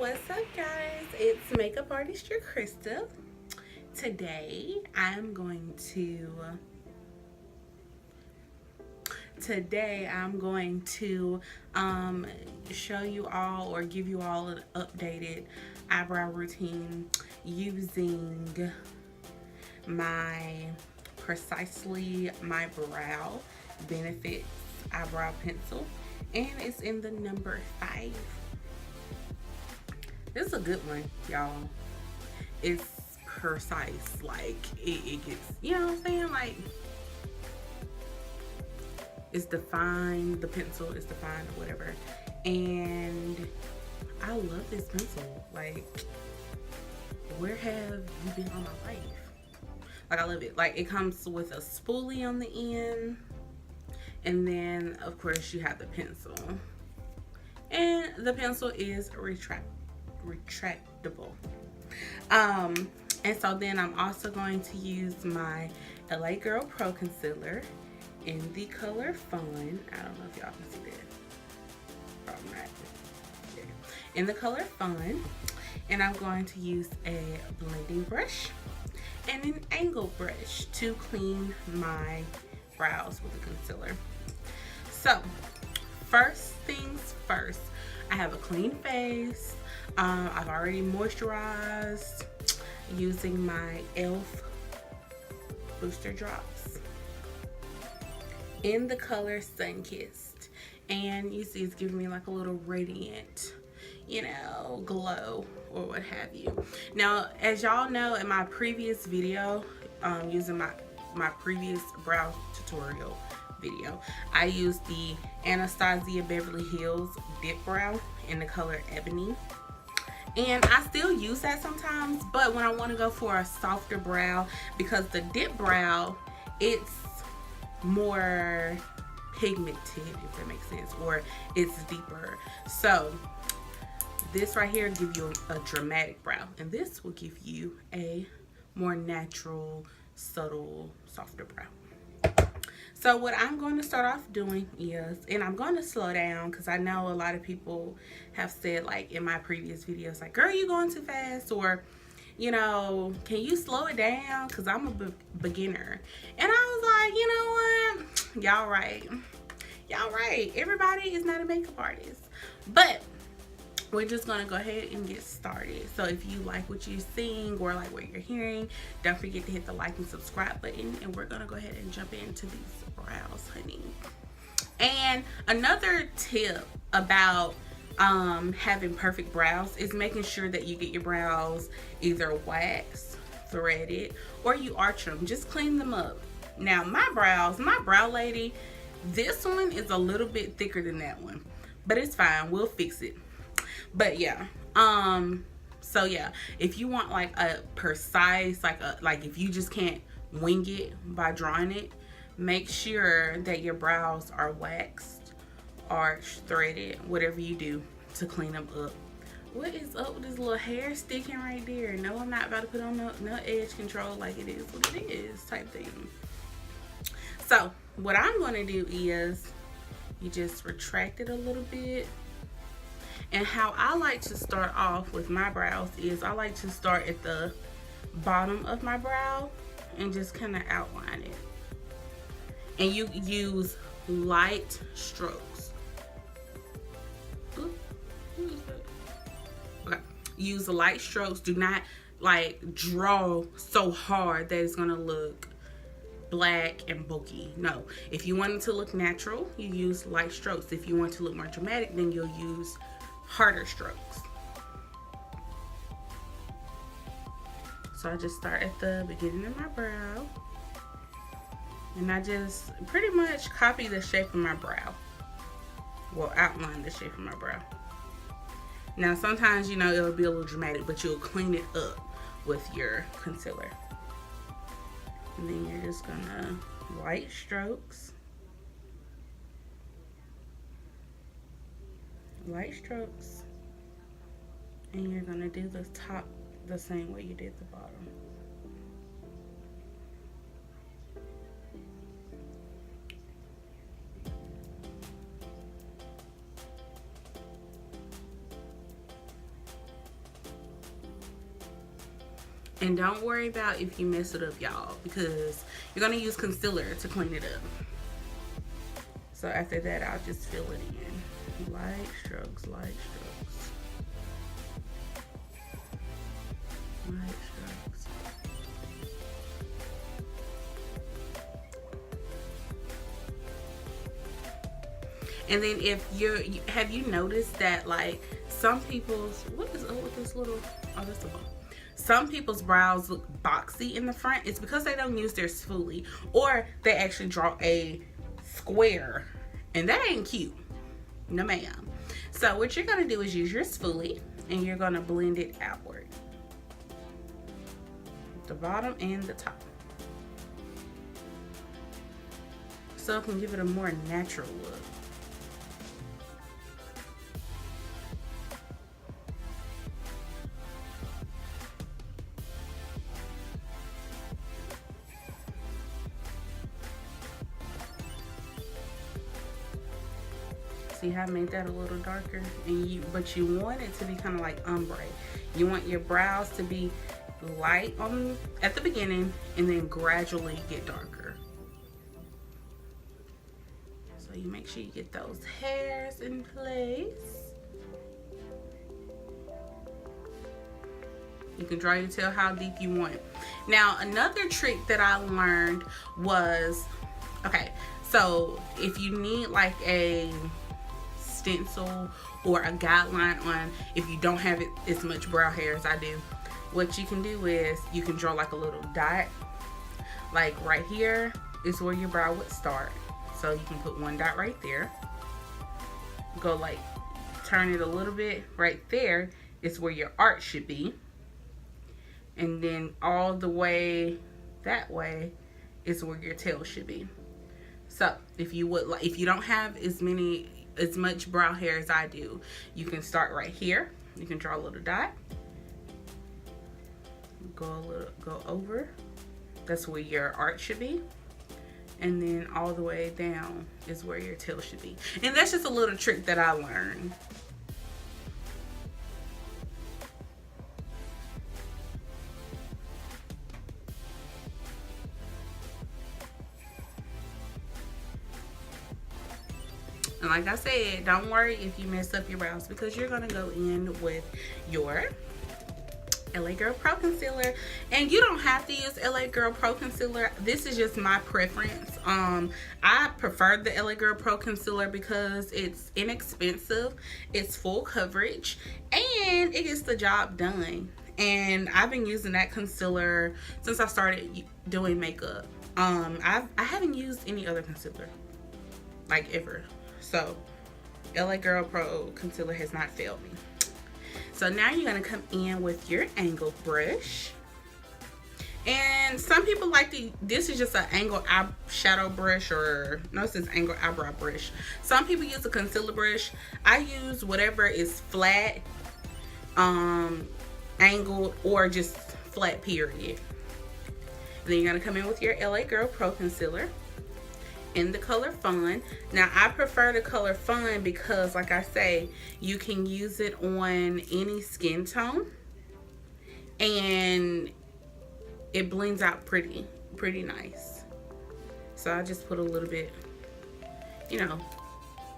What's up, guys? It's makeup artist your Krista. Today I'm going to show you all or give you all an updated eyebrow routine using my Precisely My Brow Benefits eyebrow pencil, and it's in the number 5. This is a good one, y'all. It's precise. Like, it gets, you know what I'm saying? Like, it's defined. The pencil is defined or whatever. And I love this pencil. Like, where have you been all my life? Like, I love it. Like, it comes with a spoolie on the end. And then, of course, you have the pencil. And the pencil is retractable. And so then I'm also going to use my LAGirlPro concealer in the color Fawn. I don't know if y'all can see that. Probably not. Yeah. In the color Fawn. And I'm going to use a blending brush and an angle brush to clean my brows with the concealer. So, first things first, I have a clean face. I've already moisturized using my e.l.f. booster drops in the color Sunkissed, and you see it's giving me like a little radiant, you know, glow or what have you. Now, as y'all know, in my previous video, using my previous brow tutorial video, I used the Anastasia Beverly Hills Dip Brow in the color Ebony. And I still use that sometimes, but when I want to go for a softer brow, because the dip brow, it's more pigmented, if that makes sense, or it's deeper. So this right here gives you a dramatic brow, and this will give you a more natural, subtle, softer brow. So what I'm going to start off doing is, and I'm going to slow down because I know a lot of people have said, like in my previous videos, like, girl, you going too fast, or, you know, can you slow it down because I'm a beginner. And I was like, you know what, y'all right, everybody is not a makeup artist, but we're just gonna go ahead and get started. So if you like what you're seeing or like what you're hearing, don't forget to hit the like and subscribe button, and we're gonna go ahead and jump into these brows, honey. And another tip about having perfect brows is making sure that you get your brows either waxed, threaded, or you arch them. Just clean them up. Now my brow lady, this one is a little bit thicker than that one, but it's fine, we'll fix it. But yeah, so yeah, if you want like a precise, like if you just can't wing it by drawing it, make sure that your brows are waxed, arched, threaded, whatever you do to clean them up. What is up with this little hair sticking right there? No, I'm not about to put on no edge control, like it is what it is type thing. So what I'm going to do is you just retract it a little bit. And how I like to start off with my brows is I like to start at the bottom of my brow and just kind of outline it. And you use light strokes. Ooh, who is that? Okay. Use light strokes. Do not like draw so hard that it's gonna look black and bulky. No. If you want it to look natural, you use light strokes. If you want it to look more dramatic, then you'll use harder strokes. So I just start at the beginning of my brow, and I just pretty much copy the shape of my brow. Well, outline the shape of my brow. Now sometimes, you know, it'll be a little dramatic, but you'll clean it up with your concealer. And then you're just gonna light strokes. Light strokes, and you're gonna do the top the same way you did the bottom. And don't worry about if you mess it up, y'all, because you're going to use concealer to clean it up. So after that, I'll just fill it in. Light strokes, light strokes. Light strokes. And then if have you noticed that, like, some people's, what is with this little, oh, that's the one. Some people's brows look boxy in the front. It's because they don't use their spoolie, or they actually draw a square, and that ain't cute. No ma'am. So what you're gonna do is use your spoolie, and you're gonna blend it outward. The bottom and the top. So it can give it a more natural look. See how I made that a little darker? And but you want it to be kind of like ombre. You want your brows to be light at the beginning and then gradually get darker. So you make sure you get those hairs in place. You can draw your tail how deep you want it. Now, another trick that I learned was, okay, so if you need like a stencil or a guideline on if you don't have as much brow hair as I do, what you can do is you can draw like a little dot, like right here is where your brow would start, so you can put one dot right there, go like turn it a little bit, right there is where your arch should be, and then all the way that way is where your tail should be. So if you would like, if you don't have as much brow hair as I do, you can start right here. You can draw a little dot, go over, that's where your arch should be, and then all the way down is where your tail should be. And that's just a little trick that I learned. And like I said, don't worry if you mess up your brows, because you're going to go in with your LAGirlPro concealer. And you don't have to use LAGirlPro concealer. This is just my preference. I prefer the LAGirlPro concealer because it's inexpensive, it's full coverage, and it gets the job done. And I've been using that concealer since I started doing makeup. I haven't used any other concealer, like, ever. So LAGirlPro concealer has not failed me. So now you're going to come in with your angled brush. And some people like this is just an angled eyeshadow brush, or no, this is angled eyebrow brush. Some people use a concealer brush. I use whatever is flat, angled, or just flat, period. And then you're going to come in with your LAGirlPro concealer in the color Fawn. Now I prefer the color Fawn because, like I say, you can use it on any skin tone and it blends out pretty nice. So I just put a little bit, you know,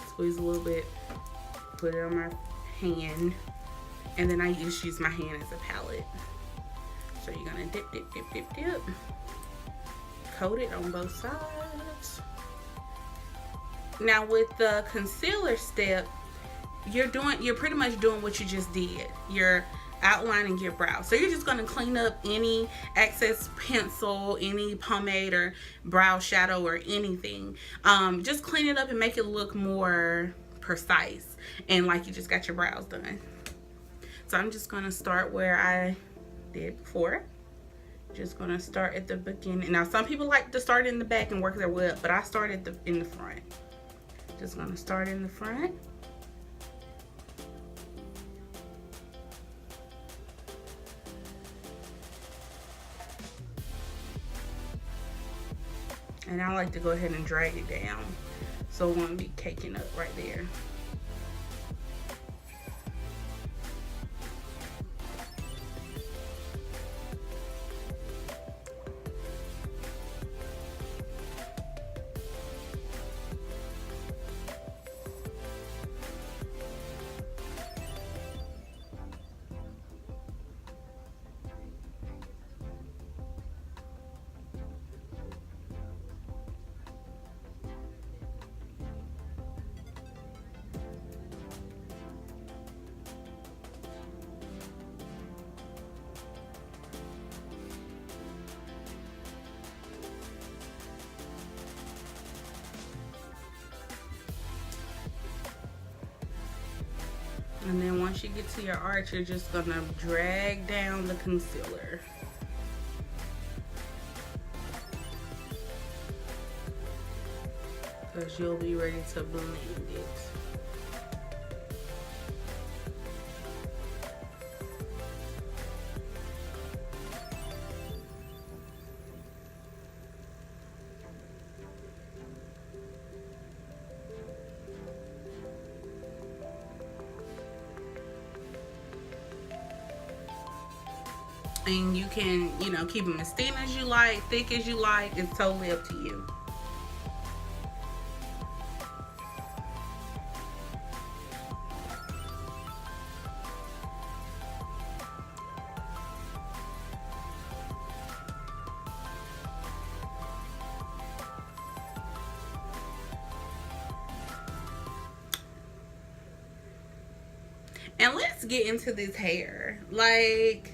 squeeze a little bit, put it on my hand, and then I just use my hand as a palette. So you're gonna dip, coat it on both sides. Now with the concealer step, you're pretty much doing what you just did. You're outlining your brow. So you're just going to clean up any excess pencil, any pomade or brow shadow or anything. Just clean it up and make it look more precise and like you just got your brows done. So I'm just going to start where I did before. Just going to start at the beginning. Now some people like to start in the back and work their way up, but I started in the front. Just going to start in the front. And I like to go ahead and drag it down so it won't be caking up right there. And then once you get to your arch, you're just gonna drag down the concealer. Because you'll be ready to blend it. And you can, you know, keep them as thin as you like, thick as you like. It's totally up to you. And let's get into this hair. Like,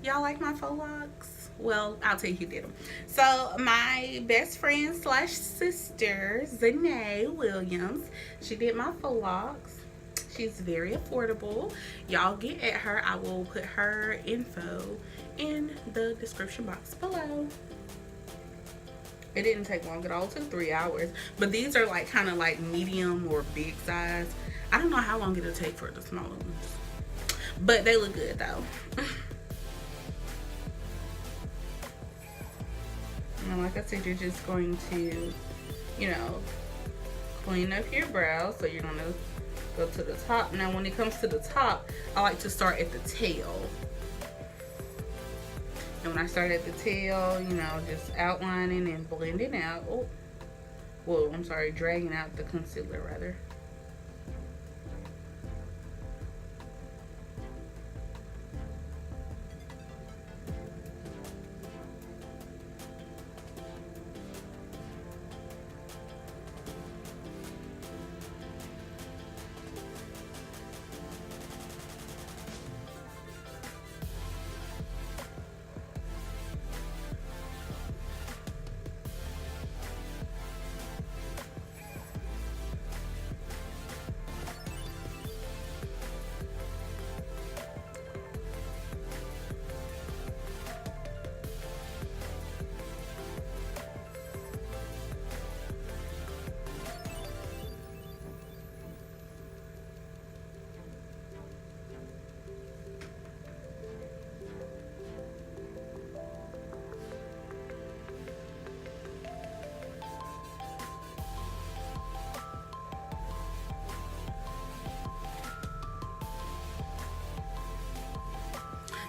y'all like my faux locks? Well, I'll tell you who did them. So my best friend slash sister, Zanae Williams, she did my faux locks. She's very affordable. Y'all get at her. I will put her info in the description box below. It didn't take long at all. It took 3 hours. But these are like kind of like medium or big size. I don't know how long it'll take for the smaller ones. But they look good though. And like I said, you're just going to, you know, clean up your brows. So you're going to go to the top. Now when it comes to the top, I like to start at the tail. And when I start at the tail, you know, just outlining and blending out. Oh, well, I'm sorry, dragging out the concealer rather.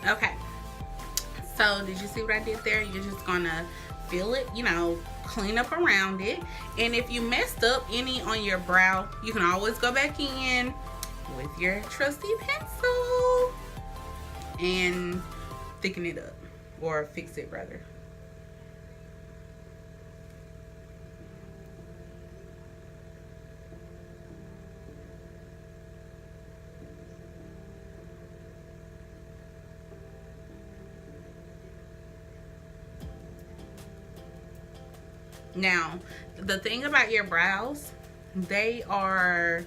Okay, so did you see what I did there? You're just gonna fill it, you know, clean up around it. And if you messed up any on your brow, you can always go back in with your trusty pencil and thicken it up, or fix it rather. Now, the thing about your brows, they are,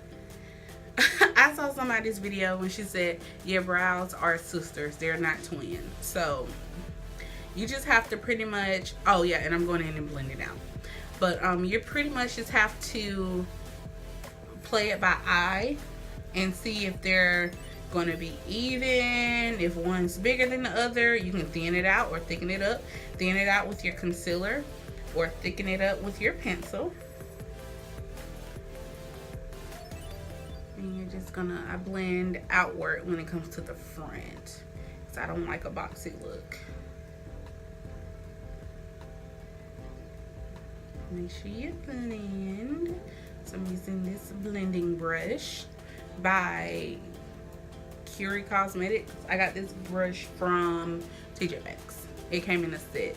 I saw somebody's video when she said your brows are sisters, they're not twins. So you just have to pretty much, oh yeah, and I'm going in and blend it out. But you pretty much just have to play it by eye and see if they're going to be even. If one's bigger than the other, you can thin it out or thicken it up. Thin it out with your concealer or thicken it up with your pencil. And you're just gonna, I blend outward when it comes to the front, because I don't like a boxy look. Make sure you blend. So I'm using this blending brush by NYX Cosmetics. I got this brush from TJ Maxx. It came in a set.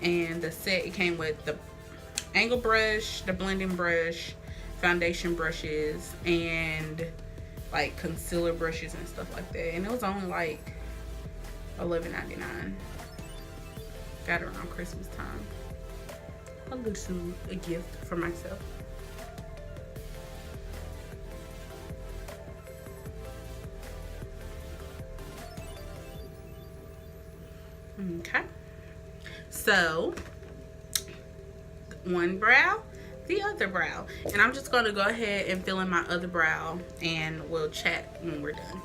And the set, it came with the angle brush, the blending brush, foundation brushes, and like concealer brushes and stuff like that. And it was only like $11.99. Got it around Christmas time. A gift for myself. Okay, so one brow, the other brow, and I'm just going to go ahead and fill in my other brow, and we'll chat when we're done.